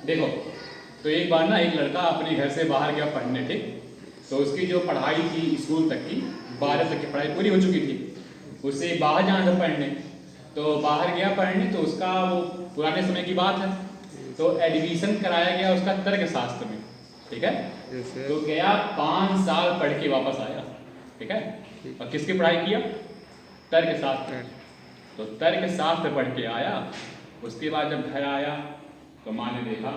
देखो, तो एक बार ना एक लड़का अपने घर से बाहर गया पढ़ने, ठीक। तो उसकी जो पढ़ाई थी स्कूल तक की, 12 तक की पढ़ाई पूरी हो चुकी थी। उससे बाहर जाना था पढ़ने, तो बाहर गया पढ़ने, तो उसका वो पुराने समय की बात है, तो एडमिशन कराया गया उसका तर्कशास्त्र में, ठीक है। तो गया 5 साल पढ़ के वापस आया, ठीक है। और किसकी पढ़ाई किया? तर्कशास्त्र। तो तर्कशास्त्र पढ़ के आया। उसके बाद जब घर आया तो माँ ने देखा,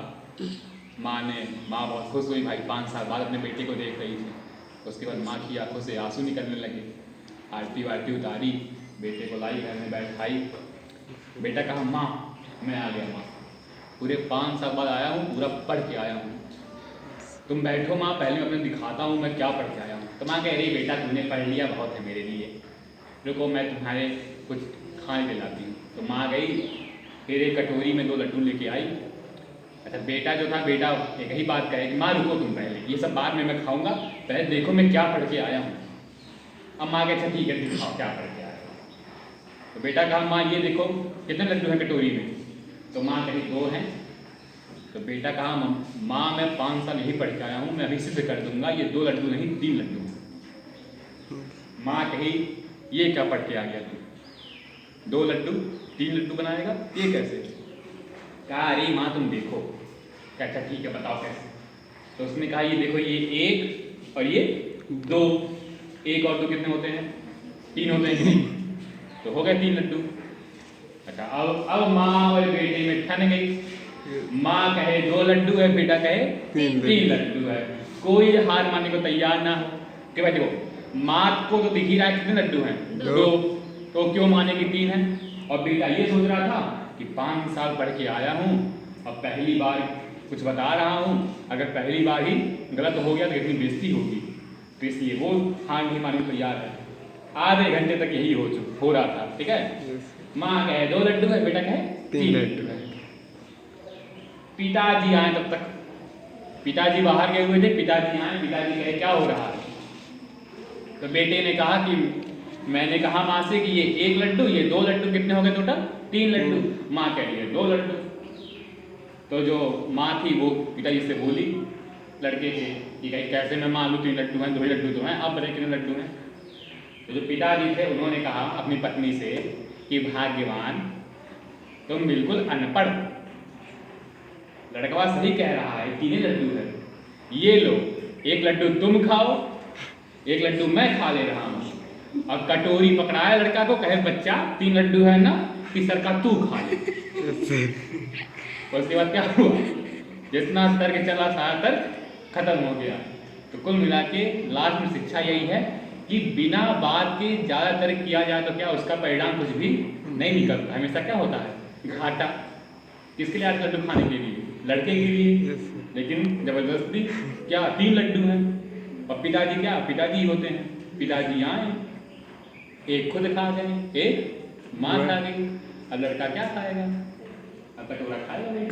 माँ बहुत खुश हुई, भाई 5 साल बाद अपने बेटे को देख रही थी। उसके बाद माँ की आंखों से आंसू निकलने लगे। आरती वारती उतारी, बेटे को लाई, घर में बैठाई। बेटा कहा माँ मैं आ गया माँ, पूरे 5 साल बाद आया हूँ, पूरा पढ़ के आया हूँ। तुम बैठो माँ, पहले मैं अपने दिखाता हूँ मैं क्या पढ़ के आया हूँ। तो माँ कह रही बेटा तुमने पढ़ लिया बहुत है मेरे लिए, रुको मैं तुम्हारे कुछ खाने दिलाती हूँ। तो माँ गई, फिर एक कटोरी में 2 लड्डू लेके आई। अच्छा बेटा जो था, बेटा एक ही बात कहे कि माँ रुको तुम पहले, ये सब बाद में मैं खाऊंगा, पहले देखो मैं क्या पढ़ के आया हूँ। अब माँ कहे अच्छा ठीक है दिखाओ क्या पढ़ के आया हो। तो बेटा कहा माँ ये देखो कितने लड्डू हैं कटोरी में। तो माँ कही 2 हैं। तो बेटा कहा माँ मैं 5 साल यही पढ़ के आया हूँ, मैं अभी सिद्ध कर दूंगा ये 2 लड्डू नहीं 3 लड्डू हैं। माँ कही ये क्या पढ़ के आ गया तू, 2 लड्डू 3 लड्डू बनाएगा, ये कैसे? कहा अरे माँ तुम देखो। क्या अच्छा ठीक है बताओ कैसे। तो उसने कहा ये देखो ये 1 और ये 2, 1 और 2 कितने होते हैं? 3 होते हैं कि नहीं? तो हो गए 3 लड्डू। अच्छा अब माँ और बेटे में ठन गई। माँ कहे 2 लड्डू है, बेटा कहे 3 लड्डू है। कोई हार मानने को तैयार ना हो कि भाई देखो माँ को तो दिख ही रहा है कितने लड्डू हैं 2, तो क्यों माने कि 3 है। और बेटा ये सोच रहा था कि 5 साल पढ़ के आया हूँ, अब पहली बार कुछ बता रहा हूँ, अगर पहली बार ही गलत हो गया तो कितनी बेइज्जती होगी, तो इसलिए वो हार नहीं मानने को तैयार है। आधे घंटे तक यही हो रहा था, ठीक है। माँ कहे 2 लड्डू है, बेटा कहे 3 लड्डू है। पिताजी आए तब तक, पिताजी बाहर गए हुए थे, पिताजी आए, पिताजी कहे क्या हो रहा है। तो बेटे ने कहा कि मैंने कहा माँ से कि ये 1 लड्डू ये 2 लड्डू कितने हो गए टोटल 3 लड्डू। माँ कह रही है 2 लड्डू। तो जो माँ थी वो पिताजी से बोली लड़के के कि कैसे मैं मान लूँ 3 लड्डू हैं, 2 ही लड्डू तो हैं, अब बताइए कितने लड्डू हैं। तो जो पिताजी थे उन्होंने कहा अपनी पत्नी से कि भाग्यवान तुम बिल्कुल अनपढ़, लड़का सही कह रहा है 3 लड्डू है, ये लो 1 लड्डू तुम खाओ 1 लड्डू मैं खा ले रहा हूँ। अब कटोरी पकड़ाया लड़का को, कहे बच्चा 3 लड्डू है ना, तीसर का तू खा ले। उसके बाद क्या हुआ, जितना तर्क चला सारा तर्क खत्म हो गया। तो कुल मिला के लास्ट में शिक्षा यही है कि बिना बात के ज़्यादा तर्क किया जाए तो क्या उसका परिणाम कुछ भी नहीं निकलता, हमेशा क्या होता है घाटा। किसके लिए आज लड्डू खाने के लिए? लड़के के लिए। लेकिन जबरदस्ती क्या 3 लड्डू हैं, और पिताजी क्या पिताजी होते हैं, पिताजी आए एक खुद खा गए एक माँ खा गई, अब लड़का क्या खाएगा, अब कटोरा खाएगा नहीं।